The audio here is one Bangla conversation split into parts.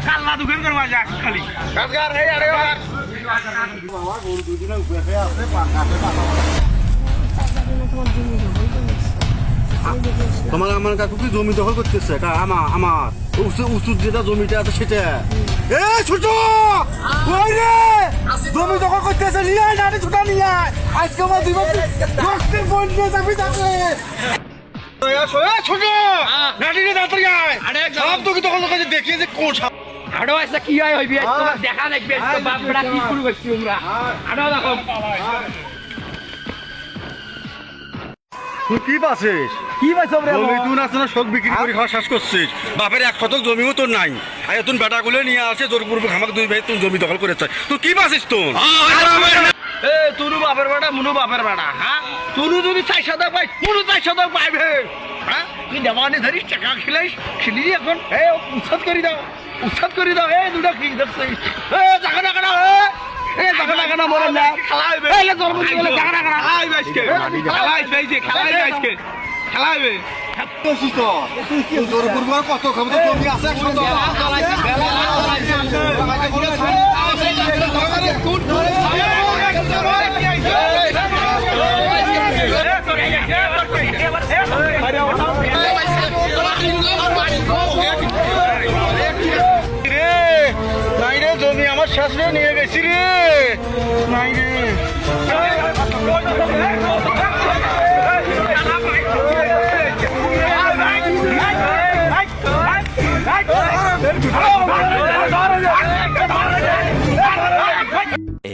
কাল্লা দুঃখের করবা যাক খালি তোমার আমার কাকু কি জমি দখল করতেছে আমার উঁচু যেটা জমিটা আছে সেটা ছোট জমি দখল করতেছে নিয়ে আয় নাটি ছোটা নিয়ে আয় আজকে আমার দুই বছর রক্তের বোন নিয়ে যাবি তাকে ছোট নাটি নিয়ে তাড়াতাড়ি আয় সব তোকে দখল করে দেখিয়ে যে কোন আড়ো আইসা কি হয় হইবি তোমার দেখা দেখবে বাপড়া কি শুরু করছি আমরা আড়ো দেখো তুই কি পাচ্ছিস কি পাইছ রে জমি তুই না শোক বিক্রি করে খাওয়া শেষ করছিস বাপের এক শতক জমিও তোর নাই আর তুই বেটা গুলো নিয়ে আসে জোর পূর্বক আমাকে দুই ভাই তুই জমি দখল করেছ তুই কি পাচ্ছিস তোর এ তুরু বাপের বেটা মুনু বাপের বেটা হ্যাঁ তুরু যদি 400 পাই মুনু 400 পাইবে হ্যাঁ তুই দেওয়ানে ধরিস টাকা খেলি এখন এ উচ্ছাদ করে দাও এ দুটা কি দেখছিস এ টাকা টাকা না এ টাকা টাকা না মরে না খেলাইবে এলে তোর মধ্যে বলে টাকা টাকা খেলাইবে আজকে খেলাইবে জোর পূর্বক কত ক্ষমতা জমি আছে জমি আমার শাশুড়ে নিয়ে গেছি রে নাই রে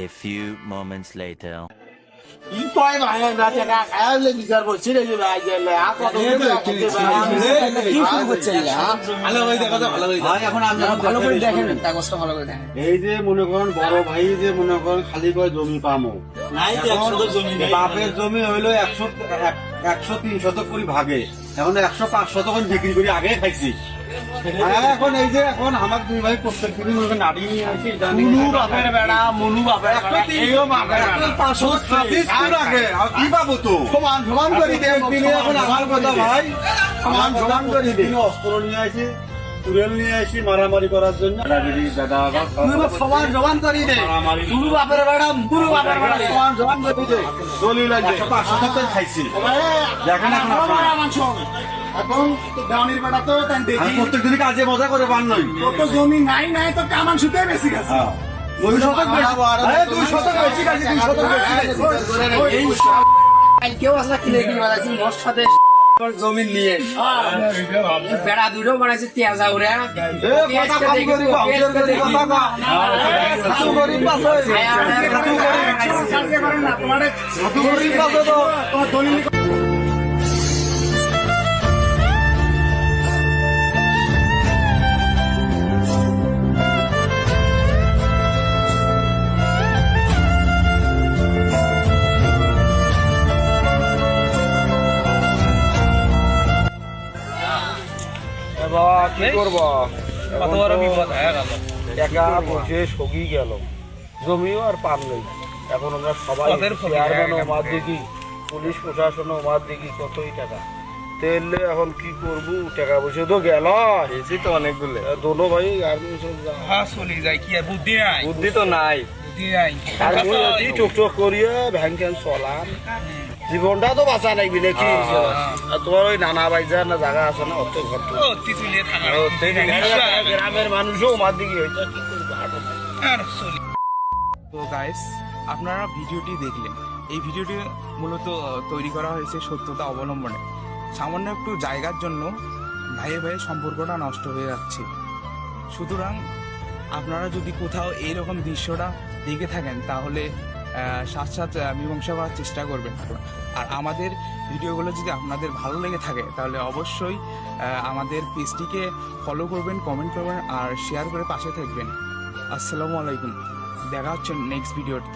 A few moments later. এই যে মনে করেন বড় ভাই যে মনে করেন খালি করে জমি পামো বাপের জমি হইলো 103 শতক করে ভাগে এখন 105 শতক বিক্রি করে আগে খাইছি এখন এই যে এখন আমার দুই ভাই প্রত্যেক দিন মনে করেন নাড়ি নিয়ে আসি মুনু বাপের কি পাবো তো সমান করি এখন আমার কথা ভাই সমান করি অস্ত্র নিয়ে আসি তুরেল নিয়ে আসি মারামারি করার জন্য সমান করি দে মুনু বাপের বেটা মুনু বাপের বেটা সমান করি দে দলিল 105 খাইছি দেখেন এখন গ্রামের বেটা তো প্রত্যেক দিন কাজে মজা করে পান নই কত জমি নাই তো কামান সুতে বেশি গেছে 2 শতক বেশি গেছে 2 শতক কেউ আসলে কিনে বানাইছি মোর সাথে জমি নিয়ে বেড়া দুটো বানাইছে তেজা উড়ে কি করবো একা বসে সগি গেল জমিও আর পার নেই এখন আমরা সবাই মার দেখি পুলিশ প্রশাসন মার দেখি কতই টাকা তেলে এখন কি করবো টাকা পয়সা তো গেল এসি তো অনেকগুলো দোনো ভাই চলে যায় কি আর বুদ্ধি তো নাই টুকটুক করিয়ে ভ্যান ক্যান চলাম জীবনটা তো বাঁচা নাইবি নাকি তোমার ওই নানা বাইজার না জায়গা আছে না অত ঘর গ্রামের মানুষও মার দিকে হয়েছে তো গাইস আপনারা ভিডিওটি দেখলেন এই ভিডিওটি মূলত তৈরি করা হয়েছে সত্যতা অবলম্বনে সামান্য একটু জায়গার জন্য ভাইয়ে ভাইয়ের সম্পর্কটা নষ্ট হয়ে যাচ্ছে সুতরাং আপনারা যদি কোথাও এইরকম দৃশ্যটা দেখে থাকেন তাহলে সাথ সাথ মীমাংসা করার চেষ্টা করবেন। আর আমাদের ভিডিওগুলো যদি আপনাদের ভালো লেগে থাকে তাহলে অবশ্যই আমাদের পেজটিকে ফলো করবেন, কমেন্ট করবেন আর শেয়ার করে পাশে থাকবেন। আসসালামু আলাইকুম, দেখা হচ্ছে নেক্সট ভিডিওতে।